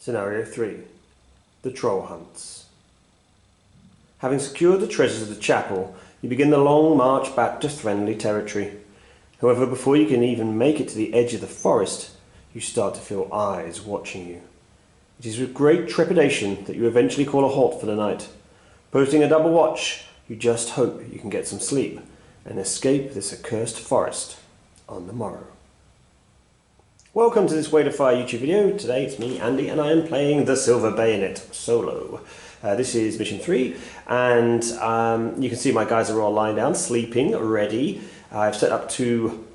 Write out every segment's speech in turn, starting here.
Scenario 3. The Troll Hunts. Having secured the treasures of the chapel, you begin the long march back to friendly territory. However, before you can even make it to the edge of the forest, you start to feel eyes watching you. It is with great trepidation that you eventually call a halt for the night. Posting a double watch, you just hope you can get some sleep and escape this accursed forest on the morrow. Welcome to this Way to Fire YouTube video. Today it's me, Andy, and I am playing the Silver Bayonet solo. This is mission 3, and you can see my guys are all lying down, sleeping, ready. I've set up 2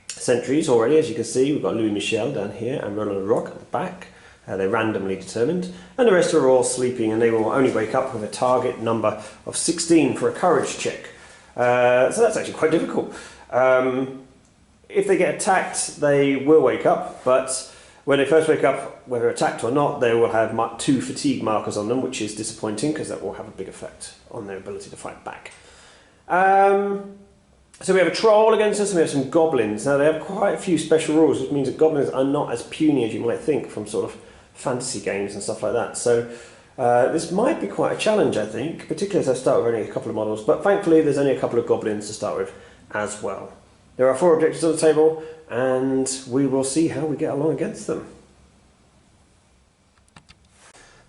sentries already, as you can see. We've got Louis Michel down here and Roland Rock at the back. They're randomly determined, and the rest are all sleeping, and they will only wake up with a target number of 16 for a courage check. So that's actually quite difficult. If they get attacked, they will wake up, but when they first wake up, whether attacked or not, they will have 2 fatigue markers on them, which is disappointing because that will have a big effect on their ability to fight back. So we have a troll against us, and we have some goblins. Now they have quite a few special rules, which means that goblins are not as puny as you might think from sort of fantasy games and stuff like that. So this might be quite a challenge, I think, particularly as I start with only a couple of models, but thankfully there's only a couple of goblins to start with as well. There are 4 objectives on the table, and we will see how we get along against them.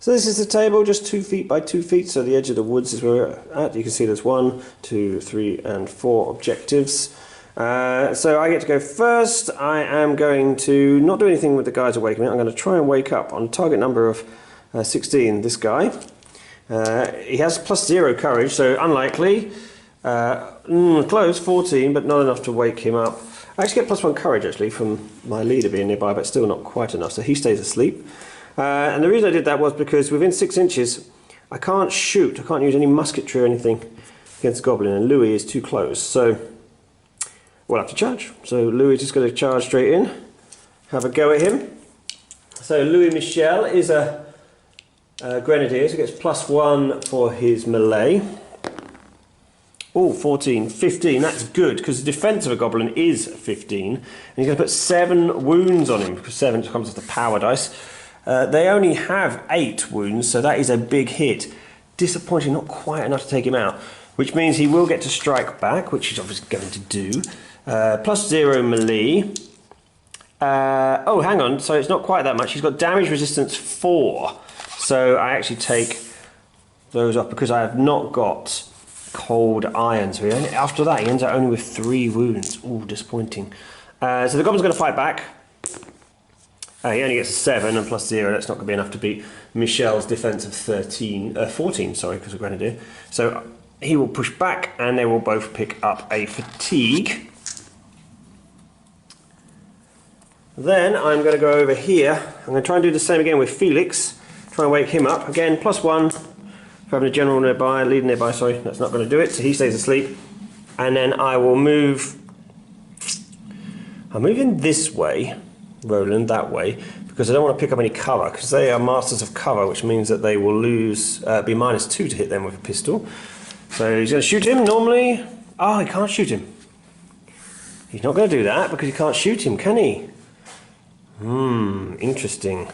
So this is the table, just 2 feet by 2 feet, so the edge of the woods is where we're at. You can see there's 1, 2, 3 and 4 objectives. So I get to go first. I am going to not do anything with the guys awakening. I'm going to try and wake up on target number of 16, this guy. He has +0 courage, so unlikely. Close, 14, but not enough to wake him up. I actually get +1 courage actually from my leader being nearby, but still not quite enough, so he stays asleep. And the reason I did that was because within 6 inches I can't shoot, I can't use any musketry or anything against the goblin, and Louis is too close, so we'll have to charge. So Louis is just going to charge straight in, have a go at him. So Louis Michel is a grenadier, so he gets +1 for his melee. Oh, 14, 15, that's good, because the defense of a goblin is 15, and he's going to put 7 wounds on him, because 7 comes with the power dice. They only have 8 wounds, so that is a big hit. Disappointing, not quite enough to take him out, which means he will get to strike back, which he's obviously going to do. +0 melee. Oh, hang on, so it's not quite that much. He's got damage resistance 4, so I actually take those off because I have not got cold iron, so after that he ends up only with 3 wounds. Ooh, disappointing. So the goblin's going to fight back. He only gets a 7 and +0. That's not going to be enough to beat Michel's defense of 14, sorry, because of grenadier. So he will push back, and they will both pick up a fatigue. Then I'm going to go over here. I'm going to try and do the same again with Felix. Try and wake him up again. +1. Having a general nearby, leader nearby, sorry, that's not going to do it, so he stays asleep. And then I will move, I'm moving this way, Roland that way, because I don't want to pick up any cover, because they are masters of cover, which means that they will lose, be -2 to hit them with a pistol. So he's going to shoot him normally. Oh, he can't shoot him. He's not going to do that, because he can't shoot him, can he? Interesting.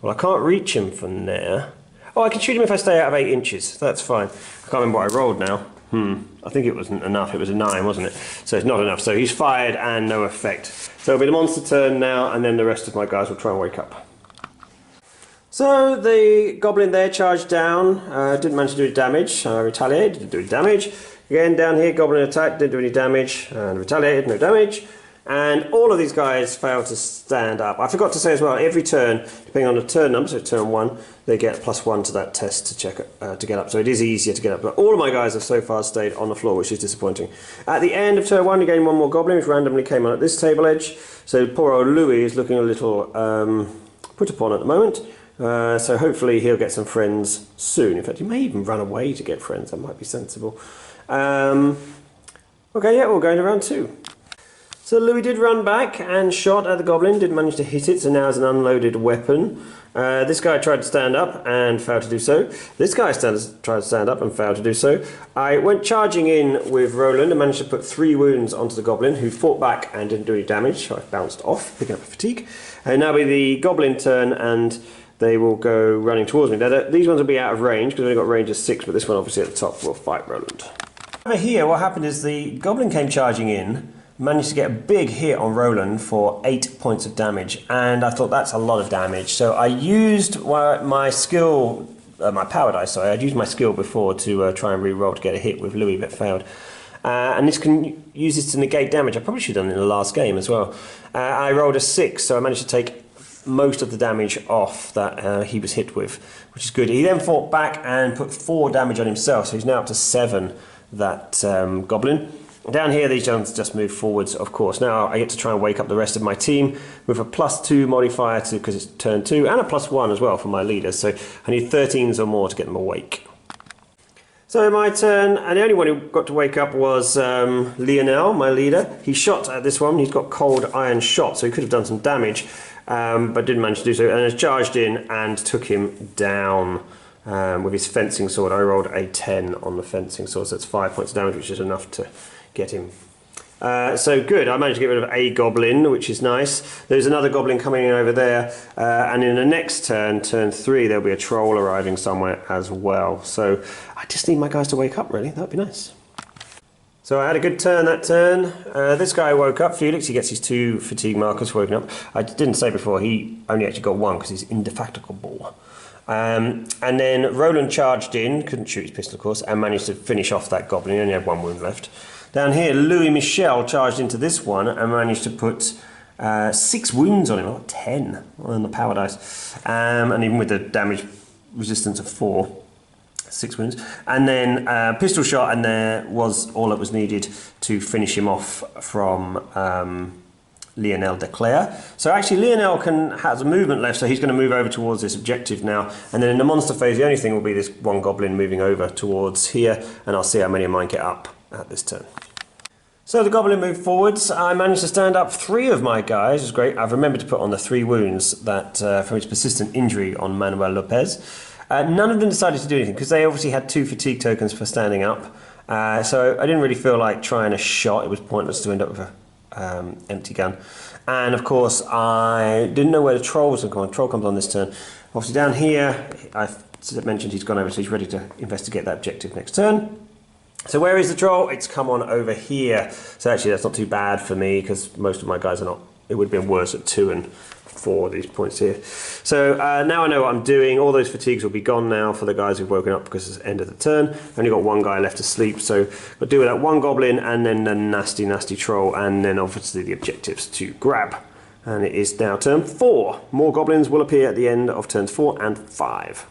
Well, I can't reach him from there. Oh, I can shoot him if I stay out of 8 inches. That's fine. I can't remember what I rolled now. I think it wasn't enough. It was a 9, wasn't it? So it's not enough. So he's fired and no effect. So it'll be the monster turn now, and then the rest of my guys will try and wake up. So the goblin there charged down. Didn't manage to do any damage. Retaliated, didn't do any damage. Again, down here, goblin attacked, didn't do any damage. And retaliated, no damage. And all of these guys fail to stand up. I forgot to say as well, every turn, depending on the turn number, so turn 1, they get +1 to that test to check to get up. So it is easier to get up. But all of my guys have so far stayed on the floor, which is disappointing. At the end of turn 1, you gain 1 more goblin, which randomly came on at this table edge. So poor old Louis is looking a little put upon at the moment. So hopefully he'll get some friends soon. In fact, he may even run away to get friends. That might be sensible. Okay, yeah, we'll go into round 2. So Louis did run back and shot at the goblin, didn't manage to hit it, so now it's an unloaded weapon. This guy tried to stand up and failed to do so. This guy tried to stand up and failed to do so. I went charging in with Roland and managed to put 3 wounds onto the goblin, who fought back and didn't do any damage, so I bounced off, picking up a fatigue. And now be the goblin turn, and they will go running towards me. Now, these ones will be out of range, because they've only got range of 6, but this one obviously at the top will fight Roland. Over here, what happened is the goblin came charging in, managed to get a big hit on Roland for 8 points of damage, and I thought that's a lot of damage. So I used my skill, my power dice, sorry, I'd used my skill before to try and re-roll to get a hit with Louis, but failed. And this can use this to negate damage. I probably should have done it in the last game as well. I rolled a 6, so I managed to take most of the damage off that he was hit with, which is good. He then fought back and put 4 damage on himself, so he's now up to 7, that goblin. Down here, these gentlemen just move forwards, of course. Now I get to try and wake up the rest of my team with a +2 modifier because it's turn 2, and a +1 as well for my leaders. So I need 13s or more to get them awake. So my turn, and the only one who got to wake up was Lionel, my leader. He shot at this one. He's got cold iron shot, so he could have done some damage, but didn't manage to do so. And has charged in and took him down. With his fencing sword. I rolled a 10 on the fencing sword, so that's 5 points of damage, which is enough to get him. So good, I managed to get rid of a goblin, which is nice. There's another goblin coming in over there, and in the next turn, turn 3, there'll be a troll arriving somewhere as well. So I just need my guys to wake up, really. That'd be nice. So I had a good turn that turn. This guy woke up, Felix. He gets his 2 fatigue markers for waking up. I didn't say before, he only actually got 1 because he's indefatigable. And then Roland charged in, couldn't shoot his pistol of course, and managed to finish off that goblin. He only had 1 wound left. Down here, Louis Michel charged into this one and managed to put 6 wounds on him, or 10 on the power dice. And even with the damage resistance of 4, 6 wounds. And then pistol shot, and there was all that was needed to finish him off from Lionel Declare. So actually Lionel has a movement left, so he's going to move over towards this objective now. And then in the monster phase, the only thing will be this 1 goblin moving over towards here, and I'll see how many of mine get up at this turn. So the goblin moved forwards. I managed to stand up 3 of my guys. It was great. I've remembered to put on the 3 wounds that from his persistent injury on Manuel Lopez. None of them decided to do anything because they obviously had 2 fatigue tokens for standing up. So I didn't really feel like trying a shot. It was pointless to end up with a empty gun. And of course I didn't know where the troll was going to come on. Troll comes on this turn. Obviously down here, I've mentioned he's gone over, so he's ready to investigate that objective next turn. So where is the troll? It's come on over here. So actually that's not too bad for me because most of my guys are not. It would have been worse at 2 and 4, these points here. So now I know what I'm doing. All those fatigues will be gone now for the guys who've woken up because it's the end of the turn. I've only got 1 guy left to sleep, so I'll do with that 1 goblin and then the nasty, nasty troll, and then obviously the objectives to grab. And it is now turn 4. More goblins will appear at the end of turns 4 and 5.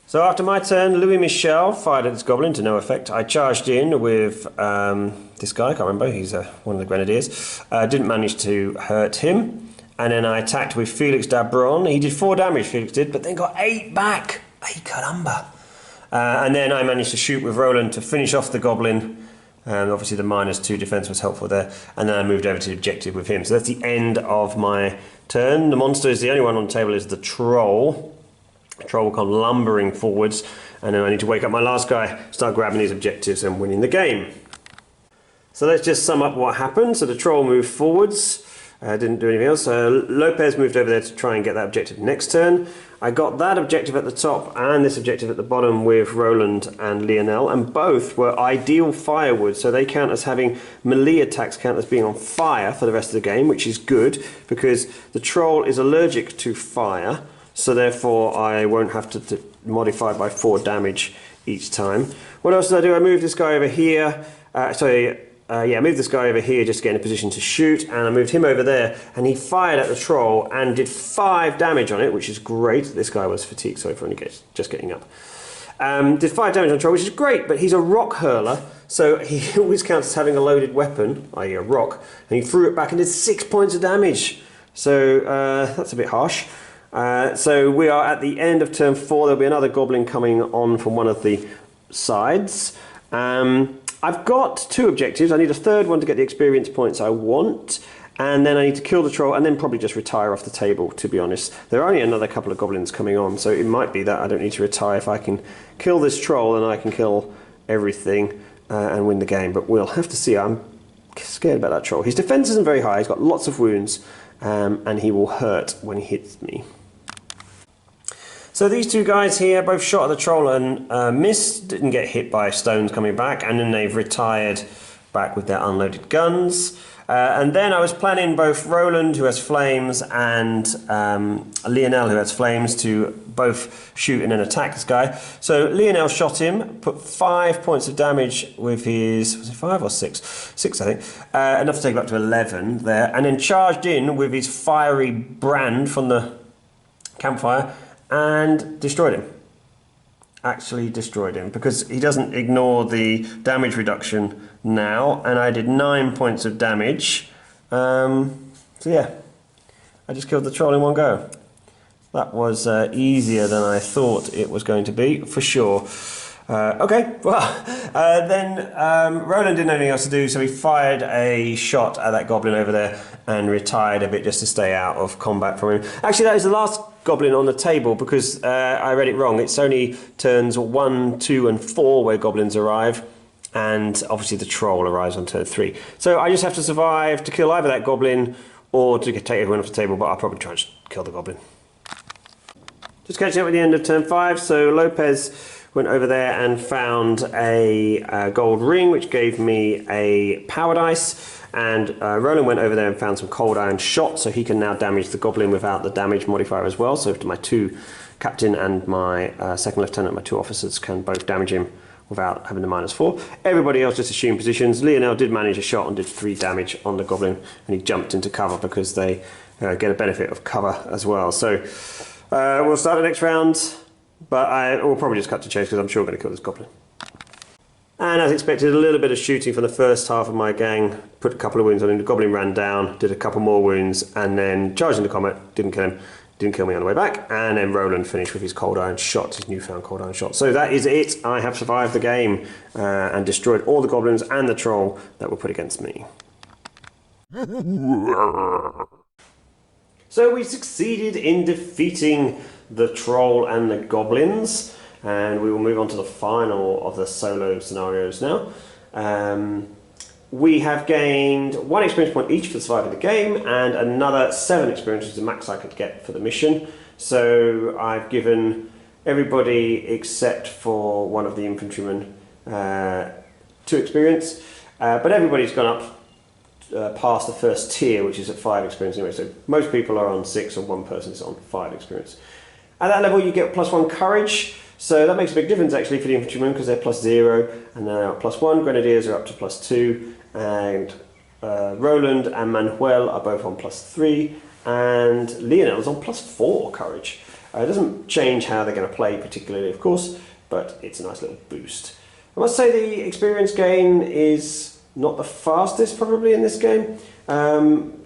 So after my turn, Louis Michel fired at this goblin to no effect. I charged in with this guy, I can't remember, he's one of the grenadiers. Didn't manage to hurt him. And then I attacked with Felix Dabron. He did 4 damage, Felix did, but then got 8 back. 8 caramba. And then I managed to shoot with Roland to finish off the goblin. Obviously the -2 defense was helpful there. And then I moved over to the objective with him. So that's the end of my turn. The monster is the only one on the table is the troll. The troll will come lumbering forwards. And then I need to wake up my last guy, start grabbing these objectives and winning the game. So let's just sum up what happened. So the troll moved forwards. Didn't do anything else. Lopez moved over there to try and get that objective next turn. I got that objective at the top and this objective at the bottom with Roland and Lionel, and both were ideal firewood, so they count as having melee attacks, count as being on fire for the rest of the game, which is good because the troll is allergic to fire, so therefore I won't have to modify by 4 damage each time. What else did I do? I moved this guy over here. I moved this guy over here just to get in a position to shoot, and I moved him over there, and he fired at the troll and did 5 damage on it, which is great. This guy was fatigued, sorry for only just getting up. Did 5 damage on the troll, which is great, but he's a rock hurler, so he always counts as having a loaded weapon, i.e. a rock, and he threw it back and did 6 points of damage. So that's a bit harsh. So we are at the end of turn 4. There'll be another goblin coming on from one of the sides. I've got 2 objectives. I need a third one to get the experience points I want, and then I need to kill the troll and then probably just retire off the table, to be honest. There are only another couple of goblins coming on, so it might be that I don't need to retire. If I can kill this troll, then I can kill everything and win the game, but we'll have to see. I'm scared about that troll. His defense isn't very high, he's got lots of wounds, and he will hurt when he hits me. So these 2 guys here both shot at the troll and missed, didn't get hit by stones coming back, and then they've retired back with their unloaded guns. And then I was planning both Roland, who has flames, and Lionel, who has flames, to both shoot and then attack this guy. So Lionel shot him, put 5 points of damage with his, was it 5 or 6? 6, I think. Enough to take him up to 11 there, and then charged in with his fiery brand from the campfire and destroyed him. Actually destroyed him, because he doesn't ignore the damage reduction now, and I did 9 points of damage. So yeah, I just killed the troll in one go. That was easier than I thought it was going to be, for sure. Okay, well, then Roland didn't have anything else to do, so he fired a shot at that goblin over there and retired a bit just to stay out of combat from him. Actually, that is the last goblin on the table, because I read it wrong. It's only turns 1, 2 and 4 where goblins arrive, and obviously the troll arrives on turn 3. So I just have to survive to kill either that goblin or to take everyone off the table, but I'll probably try and kill the goblin. Just catching up at the end of turn 5, so Lopez went over there and found a gold ring, which gave me a power dice, and Roland went over there and found some cold iron shot, so he can now damage the goblin without the damage modifier as well. So my 2 captain and my 2nd lieutenant, my 2 officers, can both damage him without having the -4. Everybody else just assumed positions. Lionel did manage a shot and did 3 damage on the goblin, and he jumped into cover because they get a benefit of cover as well. So we'll start the next round, but we'll probably just cut to chase because I'm sure I'm going to kill this goblin. And as expected, a little bit of shooting from the first half of my gang, put a couple of wounds on him. The goblin ran down, did a couple more wounds, and then charged into combat, didn't kill him, didn't kill me on the way back, and then Roland finished with his cold iron shot, his newfound cold iron shot. So that is it. I have survived the game and destroyed all the goblins and the troll that were put against me. So we succeeded in defeating the troll and the goblins, and we will move on to the final of the solo scenarios now. We have gained 1 experience point each for surviving the game, and another 7 experience, which is the max I could get for the mission. So I've given everybody except for one of the infantrymen 2 experience, but everybody's gone up past the first tier, which is at 5 experience anyway. So most people are on 6 and 1 person is on 5 experience. At that level you get +1 courage, so that makes a big difference actually for the infantrymen, because they're +0 and they're at +1. Grenadiers are up to +2, and Roland and Manuel are both on +3, and Lionel's on +4 courage. It doesn't change how they're going to play particularly, of course, but it's a nice little boost. I must say the experience gain is not the fastest probably in this game.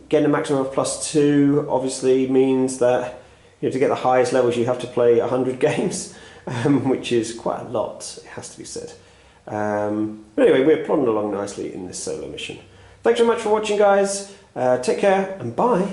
Getting a maximum of +2 obviously means that, you know, to get the highest levels you have to play 100 games, which is quite a lot, it has to be said. But anyway, we're plodding along nicely in this solo mission. Thanks very much for watching, guys. Take care and bye.